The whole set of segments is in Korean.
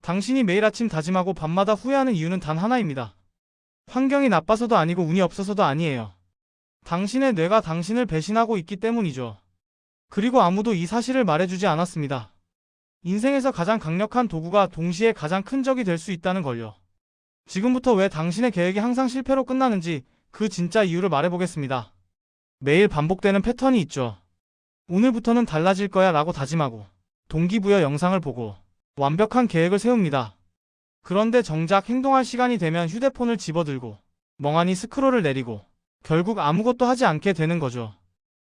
당신이 매일 아침 다짐하고 밤마다 후회하는 이유는 단 하나입니다. 환경이 나빠서도 아니고 운이 없어서도 아니에요. 당신의 뇌가 당신을 배신하고 있기 때문이죠. 그리고 아무도 이 사실을 말해주지 않았습니다. 인생에서 가장 강력한 도구가 동시에 가장 큰 적이 될 수 있다는 걸요. 지금부터 왜 당신의 계획이 항상 실패로 끝나는지 그 진짜 이유를 말해보겠습니다. 매일 반복되는 패턴이 있죠. 오늘부터는 달라질 거야 라고 다짐하고 동기부여 영상을 보고 완벽한 계획을 세웁니다. 그런데 정작 행동할 시간이 되면 휴대폰을 집어들고 멍하니 스크롤을 내리고 결국 아무것도 하지 않게 되는 거죠.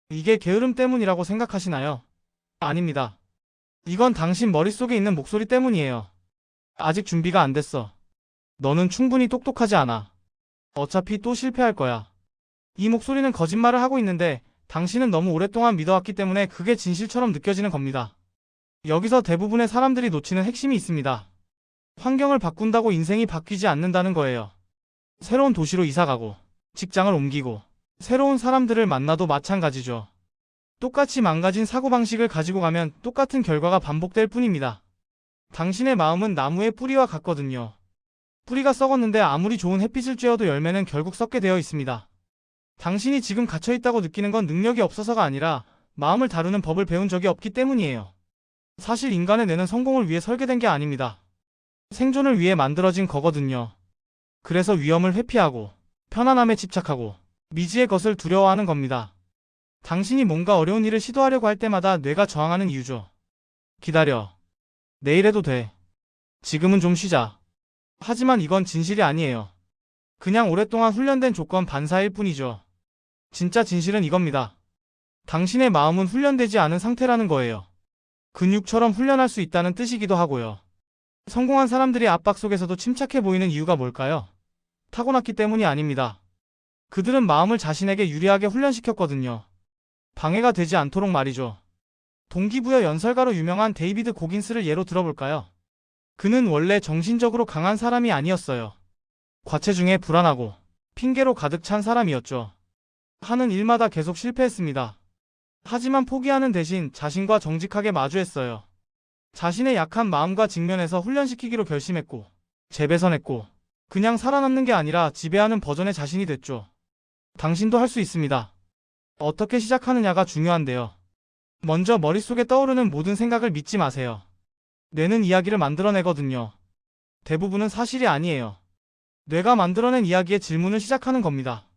이게 게으름 때문이라고 생각하시나요? 아닙니다. 이건 당신 머릿속에 있는 목소리 때문이에요. 아직 준비가 안 됐어. 너는 충분히 똑똑하지 않아. 어차피 또 실패할 거야. 이 목소리는 거짓말을 하고 있는데 당신은 너무 오랫동안 믿어왔기 때문에 그게 진실처럼 느껴지는 겁니다. 여기서 대부분의 사람들이 놓치는 핵심이 있습니다. 환경을 바꾼다고 인생이 바뀌지 않는다는 거예요. 새로운 도시로 이사가고 직장을 옮기고 새로운 사람들을 만나도 마찬가지죠. 똑같이 망가진 사고방식을 가지고 가면 똑같은 결과가 반복될 뿐입니다. 당신의 마음은 나무의 뿌리와 같거든요. 뿌리가 썩었는데 아무리 좋은 햇빛을 쬐어도 열매는 결국 썩게 되어 있습니다. 당신이 지금 갇혀있다고 느끼는 건 능력이 없어서가 아니라 마음을 다루는 법을 배운 적이 없기 때문이에요. 사실 인간의 뇌는 성공을 위해 설계된 게 아닙니다. 생존을 위해 만들어진 거거든요. 그래서 위험을 회피하고 편안함에 집착하고 미지의 것을 두려워하는 겁니다. 당신이 뭔가 어려운 일을 시도하려고 할 때마다 뇌가 저항하는 이유죠. 기다려. 내일 해도 돼. 지금은 좀 쉬자. 하지만 이건 진실이 아니에요. 그냥 오랫동안 훈련된 조건 반사일 뿐이죠. 진짜 진실은 이겁니다. 당신의 마음은 훈련되지 않은 상태라는 거예요. 근육처럼 훈련할 수 있다는 뜻이기도 하고요. 성공한 사람들이 압박 속에서도 침착해 보이는 이유가 뭘까요? 타고났기 때문이 아닙니다. 그들은 마음을 자신에게 유리하게 훈련시켰거든요. 방해가 되지 않도록 말이죠. 동기부여 연설가로 유명한 데이비드 고긴스를 예로 들어볼까요? 그는 원래 정신적으로 강한 사람이 아니었어요. 과체중에 불안하고 핑계로 가득 찬 사람이었죠. 하는 일마다 계속 실패했습니다. 하지만 포기하는 대신 자신과 정직하게 마주했어요. 자신의 약한 마음과 직면해서 훈련시키기로 결심했고 재배선했고 그냥 살아남는 게 아니라 지배하는 버전의 자신이 됐죠. 당신도 할 수 있습니다. 어떻게 시작하느냐가 중요한데요. 먼저 머릿속에 떠오르는 모든 생각을 믿지 마세요. 뇌는 이야기를 만들어내거든요. 대부분은 사실이 아니에요. 뇌가 만들어낸 이야기의 질문을 시작하는 겁니다.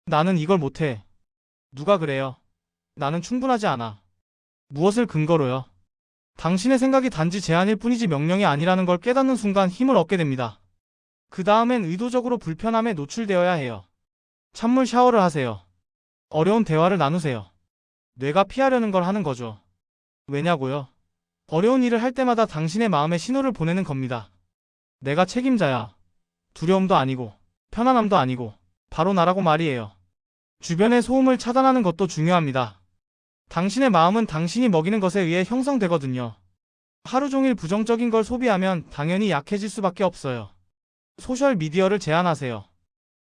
나는 이걸 못해. 누가 그래요? 나는 충분하지 않아. 무엇을 근거로요? 당신의 생각이 단지 제안일 뿐이지 명령이 아니라는 걸 깨닫는 순간 힘을 얻게 됩니다. 그 다음엔 의도적으로 불편함에 노출되어야 해요. 찬물 샤워를 하세요. 어려운 대화를 나누세요. 뇌가 피하려는 걸 하는 거죠. 왜냐고요? 어려운 일을 할 때마다 당신의 마음에 신호를 보내는 겁니다. 내가 책임자야. 두려움도 아니고 편안함도 아니고 바로 나라고 말이에요. 주변의 소음을 차단하는 것도 중요합니다. 당신의 마음은 당신이 먹이는 것에 의해 형성되거든요. 하루 종일 부정적인 걸 소비하면 당연히 약해질 수밖에 없어요. 소셜미디어를 제한하세요.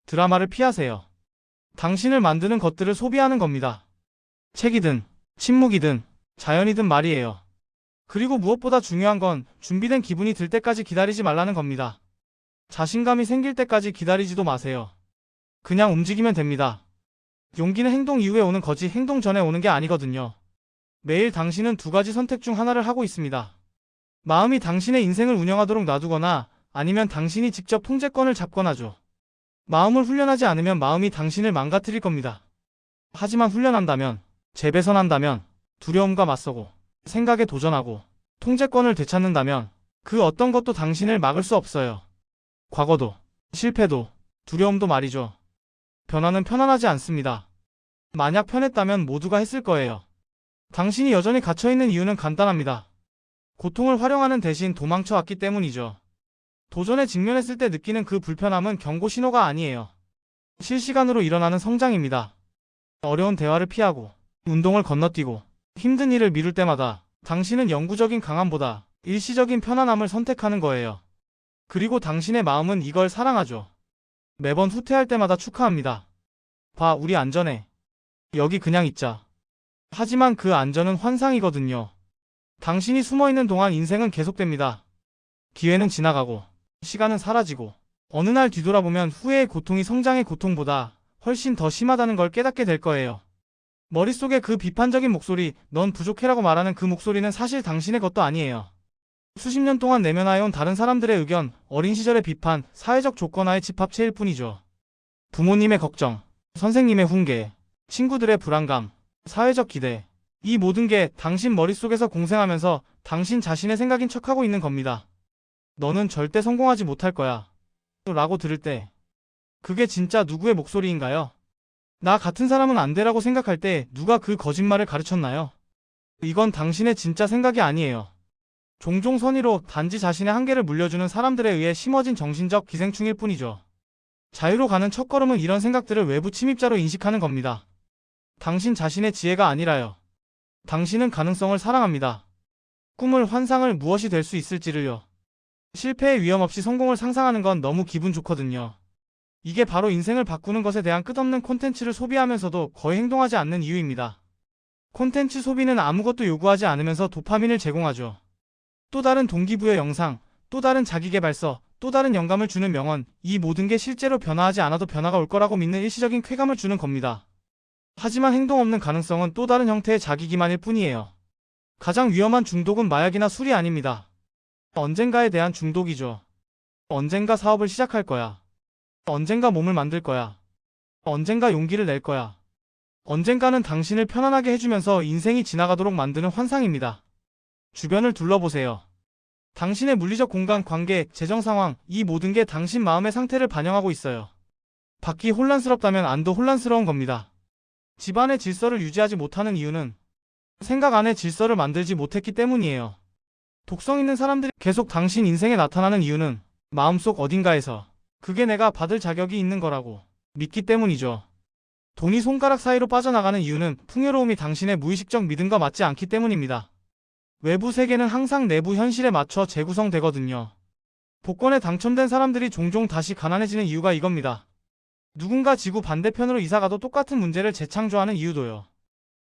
드라마를 피하세요. 당신을 만드는 것들을 소비하는 겁니다. 책이든 침묵이든 자연이든 말이에요. 그리고 무엇보다 중요한 건 준비된 기분이 들 때까지 기다리지 말라는 겁니다. 자신감이 생길 때까지 기다리지도 마세요. 그냥 움직이면 됩니다. 용기는 행동 이후에 오는 거지 행동 전에 오는 게 아니거든요. 매일 당신은 두 가지 선택 중 하나를 하고 있습니다. 마음이 당신의 인생을 운영하도록 놔두거나 아니면 당신이 직접 통제권을 잡거나죠. 마음을 훈련하지 않으면 마음이 당신을 망가뜨릴 겁니다. 하지만 훈련한다면, 재배선한다면, 두려움과 맞서고 생각에 도전하고 통제권을 되찾는다면 그 어떤 것도 당신을 막을 수 없어요. 과거도, 실패도, 두려움도 말이죠. 변화는 편안하지 않습니다. 만약 편했다면 모두가 했을 거예요. 당신이 여전히 갇혀있는 이유는 간단합니다. 고통을 활용하는 대신 도망쳐 왔기 때문이죠. 도전에 직면했을 때 느끼는 그 불편함은 경고 신호가 아니에요. 실시간으로 일어나는 성장입니다. 어려운 대화를 피하고 운동을 건너뛰고 힘든 일을 미룰 때마다 당신은 영구적인 강함보다 일시적인 편안함을 선택하는 거예요. 그리고 당신의 마음은 이걸 사랑하죠. 매번 후퇴할 때마다 축하합니다. 봐, 우리 안전해. 여기 그냥 있자. 하지만 그 안전은 환상이거든요. 당신이 숨어있는 동안 인생은 계속됩니다. 기회는 지나가고 시간은 사라지고 어느 날 뒤돌아보면 후회의 고통이 성장의 고통보다 훨씬 더 심하다는 걸 깨닫게 될 거예요. 머릿속에 그 비판적인 목소리, 넌 부족해라고 말하는 그 목소리는 사실 당신의 것도 아니에요. 수십 년 동안 내면화해온 다른 사람들의 의견, 어린 시절의 비판, 사회적 조건화의 집합체일 뿐이죠. 부모님의 걱정, 선생님의 훈계, 친구들의 불안감, 사회적 기대, 이 모든 게 당신 머릿속에서 공생하면서 당신 자신의 생각인 척하고 있는 겁니다. 너는 절대 성공하지 못할 거야. 라고 들을 때 그게 진짜 누구의 목소리인가요? 나 같은 사람은 안 돼라고 생각할 때 누가 그 거짓말을 가르쳤나요? 이건 당신의 진짜 생각이 아니에요. 종종 선의로 단지 자신의 한계를 물려주는 사람들에 의해 심어진 정신적 기생충일 뿐이죠. 자유로 가는 첫걸음은 이런 생각들을 외부 침입자로 인식하는 겁니다. 당신 자신의 지혜가 아니라요. 당신은 가능성을 사랑합니다. 꿈을, 환상을, 무엇이 될 수 있을지를요. 실패의 위험 없이 성공을 상상하는 건 너무 기분 좋거든요. 이게 바로 인생을 바꾸는 것에 대한 끝없는 콘텐츠를 소비하면서도 거의 행동하지 않는 이유입니다. 콘텐츠 소비는 아무것도 요구하지 않으면서 도파민을 제공하죠. 또 다른 동기부여 영상, 또 다른 자기계발서, 또 다른 영감을 주는 명언, 이 모든 게 실제로 변화하지 않아도 변화가 올 거라고 믿는 일시적인 쾌감을 주는 겁니다. 하지만 행동 없는 가능성은 또 다른 형태의 자기기만일 뿐이에요. 가장 위험한 중독은 마약이나 술이 아닙니다. 언젠가에 대한 중독이죠. 언젠가 사업을 시작할 거야. 언젠가 몸을 만들 거야. 언젠가 용기를 낼 거야. 언젠가는 당신을 편안하게 해주면서 인생이 지나가도록 만드는 환상입니다. 주변을 둘러보세요. 당신의 물리적 공간, 관계, 재정 상황, 이 모든 게 당신 마음의 상태를 반영하고 있어요. 밖이 혼란스럽다면 안도 혼란스러운 겁니다. 집안의 질서를 유지하지 못하는 이유는 생각 안에 질서를 만들지 못했기 때문이에요. 독성 있는 사람들이 계속 당신 인생에 나타나는 이유는 마음속 어딘가에서 그게 내가 받을 자격이 있는 거라고 믿기 때문이죠. 돈이 손가락 사이로 빠져나가는 이유는 풍요로움이 당신의 무의식적 믿음과 맞지 않기 때문입니다. 외부 세계는 항상 내부 현실에 맞춰 재구성되거든요. 복권에 당첨된 사람들이 종종 다시 가난해지는 이유가 이겁니다. 누군가 지구 반대편으로 이사가도 똑같은 문제를 재창조하는 이유도요.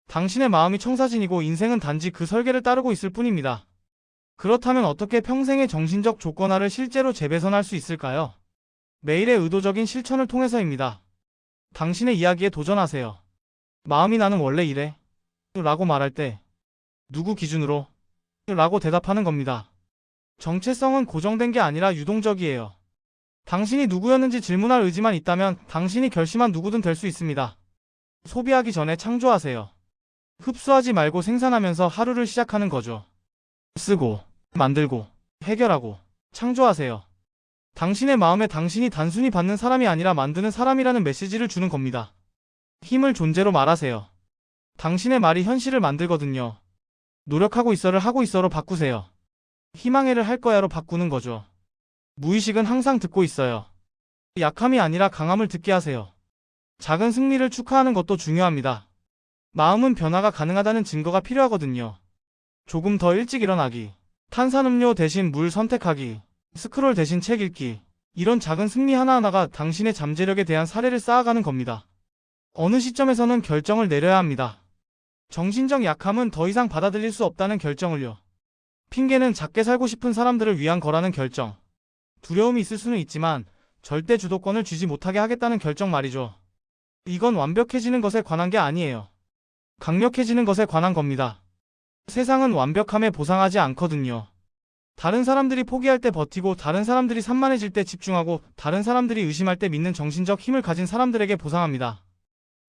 당신의 마음이 청사진이고 인생은 단지 그 설계를 따르고 있을 뿐입니다. 그렇다면 어떻게 평생의 정신적 조건화를 실제로 재배선할 수 있을까요? 매일의 의도적인 실천을 통해서입니다. 당신의 이야기에 도전하세요. 마음이 나는 원래 이래 라고 말할 때 누구 기준으로? 라고 대답하는 겁니다. 정체성은 고정된 게 아니라 유동적이에요. 당신이 누구였는지 질문할 의지만 있다면 당신이 결심한 누구든 될 수 있습니다. 소비하기 전에 창조하세요. 흡수하지 말고 생산하면서 하루를 시작하는 거죠. 쓰고, 만들고, 해결하고, 창조하세요. 당신의 마음에 당신이 단순히 받는 사람이 아니라 만드는 사람이라는 메시지를 주는 겁니다. 힘을 존재로 말하세요. 당신의 말이 현실을 만들거든요. 노력하고 있어를 하고 있어로 바꾸세요. 희망해를 할 거야로 바꾸는 거죠. 무의식은 항상 듣고 있어요. 약함이 아니라 강함을 듣게 하세요. 작은 승리를 축하하는 것도 중요합니다. 마음은 변화가 가능하다는 증거가 필요하거든요. 조금 더 일찍 일어나기, 탄산음료 대신 물 선택하기, 스크롤 대신 책 읽기, 이런 작은 승리 하나하나가 당신의 잠재력에 대한 사례를 쌓아가는 겁니다. 어느 시점에서는 결정을 내려야 합니다. 정신적 약함은 더 이상 받아들일 수 없다는 결정을요. 핑계는 작게 살고 싶은 사람들을 위한 거라는 결정. 두려움이 있을 수는 있지만 절대 주도권을 쥐지 못하게 하겠다는 결정 말이죠. 이건 완벽해지는 것에 관한 게 아니에요. 강력해지는 것에 관한 겁니다. 세상은 완벽함에 보상하지 않거든요. 다른 사람들이 포기할 때 버티고, 다른 사람들이 산만해질 때 집중하고, 다른 사람들이 의심할 때 믿는 정신적 힘을 가진 사람들에게 보상합니다.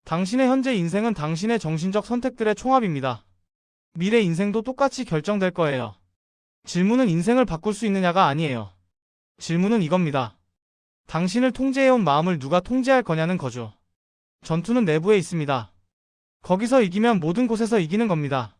당신의 현재 인생은 당신의 정신적 선택들의 총합입니다. 미래 인생도 똑같이 결정될 거예요. 질문은 인생을 바꿀 수 있느냐가 아니에요. 질문은 이겁니다. 당신을 통제해온 마음을 누가 통제할 거냐는 거죠. 전투는 내부에 있습니다. 거기서 이기면 모든 곳에서 이기는 겁니다.